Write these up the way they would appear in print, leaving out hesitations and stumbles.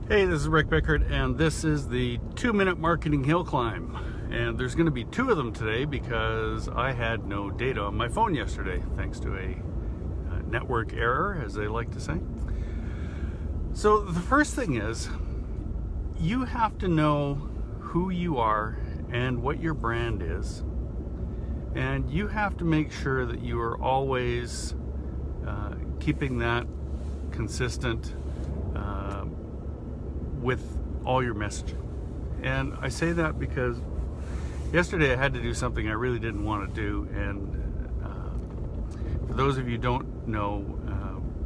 Hey, this is Rick Bickert, and this is the 2-minute marketing hill climb. And there's going to be 2 of them today because I had no data on my phone yesterday, thanks to a network error, as they like to say. So the first thing is, you have to know who you are and what your brand is. And you have to make sure that you are always keeping that consistent with all your messaging. And I say that because yesterday I had to do something I really didn't want to do, and for those of you who don't know,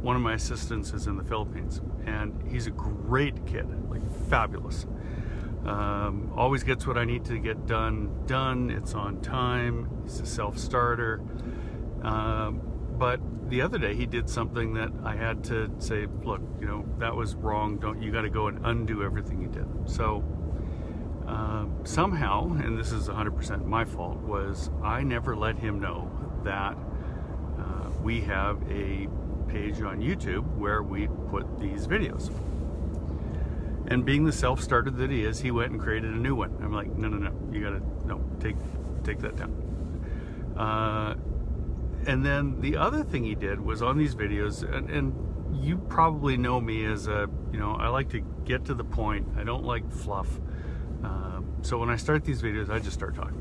one of my assistants is in the Philippines, and he's a great kid, like fabulous. Always gets what I need to get done. It's on time. He's a self-starter. But the other day he did something that I had to say, look, that was wrong. You got to go and undo everything you did. So somehow, and this is 100% my fault, was I never let him know that we have a page on YouTube where we put these videos. And being the self-starter that he is, he went and created a new one. I'm like, no, you gotta, take that down. And then the other thing he did was on these videos, and you probably know me as I like to get to the point. I don't like fluff. So when I start these videos, I just start talking.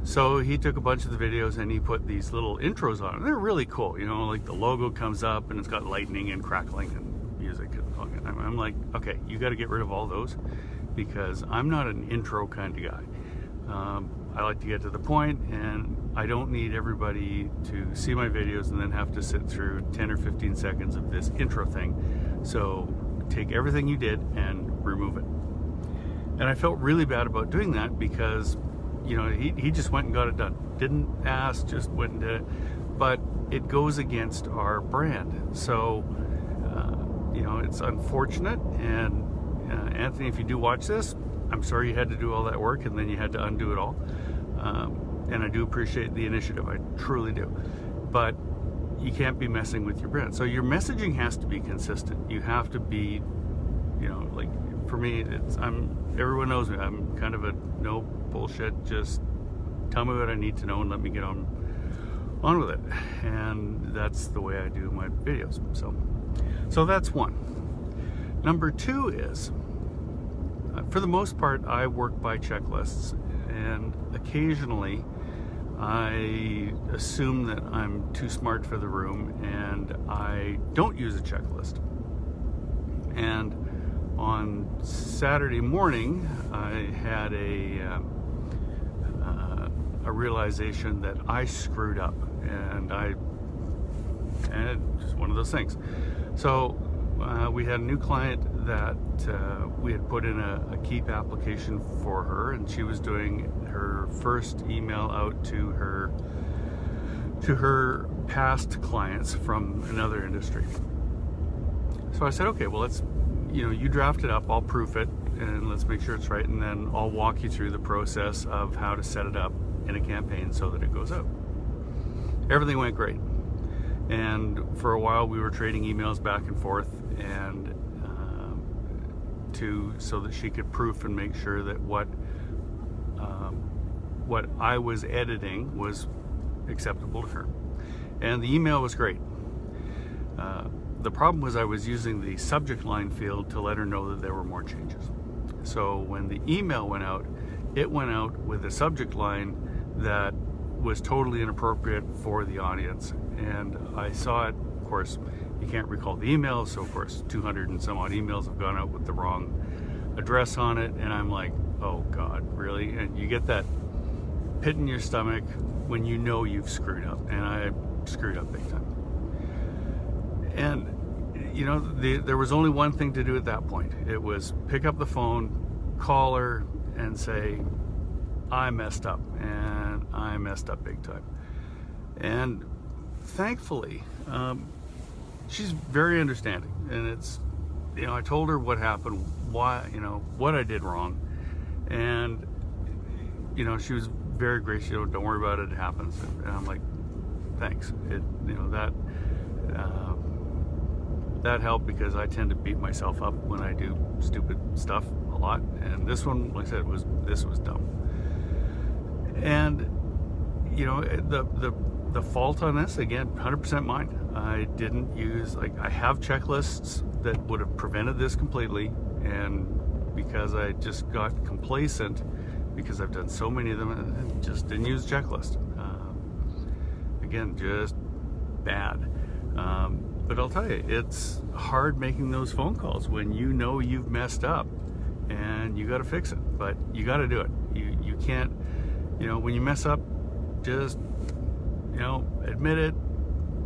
So he took a bunch of the videos and he put these little intros on. They're really cool, like the logo comes up and it's got lightning and crackling and music. And I'm like, okay, you got to get rid of all those because I'm not an intro kind of guy. I like to get to the point, and I don't need everybody to see my videos and then have to sit through 10 or 15 seconds of this intro thing. So take everything you did and remove it. And I felt really bad about doing that because, he just went and got it done. Didn't ask, just went and did it. But it goes against our brand. So, it's unfortunate. And Anthony, if you do watch this, I'm sorry you had to do all that work and then you had to undo it all. And I do appreciate the initiative, I truly do. But you can't be messing with your brand. So your messaging has to be consistent. You have to be, like for me, everyone knows me. I'm kind of a no bullshit, just tell me what I need to know and let me get on with it. And that's the way I do my videos. So that's one. Number 2 is, for the most part, I work by checklists, and occasionally I assume that I'm too smart for the room and I don't use a checklist. And on Saturday morning, I had a realization that I screwed up, and it's just one of those things. So we had a new client that we had put in a keep application for her, and she was doing her first email out to her past clients from another industry. So I said, okay, well, let's, you draft it up, I'll proof it, and let's make sure it's right, and then I'll walk you through the process of how to set it up in a campaign so that it goes out. Everything went great. And for a while we were trading emails back and forth, and so that she could proof and make sure that what I was editing was acceptable to her. And the email was great. The problem was I was using the subject line field to let her know that there were more changes. So when the email went out, it went out with a subject line that was totally inappropriate for the audience. And I saw it, of course, you can't recall the email, so of course 200 and some odd emails have gone out with the wrong address on it, and I'm like, oh God, really? And you get that pit in your stomach when you know you've screwed up, and I screwed up big time. And there was only one thing to do at that point. It was pick up the phone, call her, and say, I messed up, and I messed up big time. And thankfully, she's very understanding, and it's, I told her what happened, why, what I did wrong, and she was very gracious. Don't worry about it, it happens. And I'm like, thanks. that helped because I tend to beat myself up when I do stupid stuff a lot, and this one, like I said, this was dumb. And you know, the fault on this, again, 100% mine. I didn't use, like, I have checklists that would have prevented this completely, and because I just got complacent because I've done so many of them, and just didn't use checklist. Again, just bad. But I'll tell you, it's hard making those phone calls when you know you've messed up and you got to fix it, but you got to do it. You can't, you know, when you mess up, just, you know, admit it,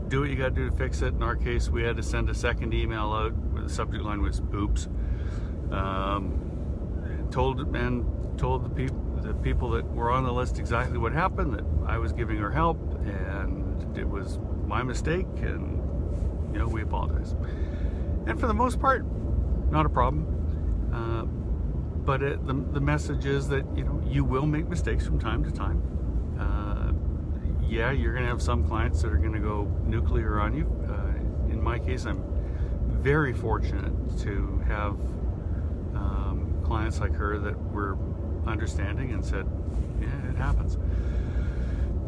do what you got to do to fix it. In our case, we had to send a second email out where the subject line was "oops." Told the people that were on the list exactly what happened, that I was giving her help and it was my mistake, and you know, we apologize. And for the most part, not a problem. But the message is that, you know, you will make mistakes from time to time. Yeah, you're going to have some clients that are going to go nuclear on you. In my case, I'm very fortunate to have clients like her that were understanding and said, yeah, it happens.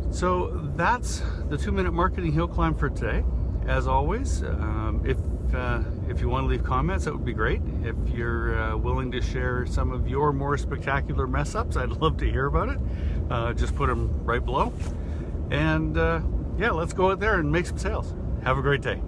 So that's the 2-minute marketing hill climb for today. As always, if you want to leave comments, that would be great. If you're willing to share some of your more spectacular mess ups, I'd love to hear about it. Just put them right below. And yeah, let's go out there and make some sales. Have a great day.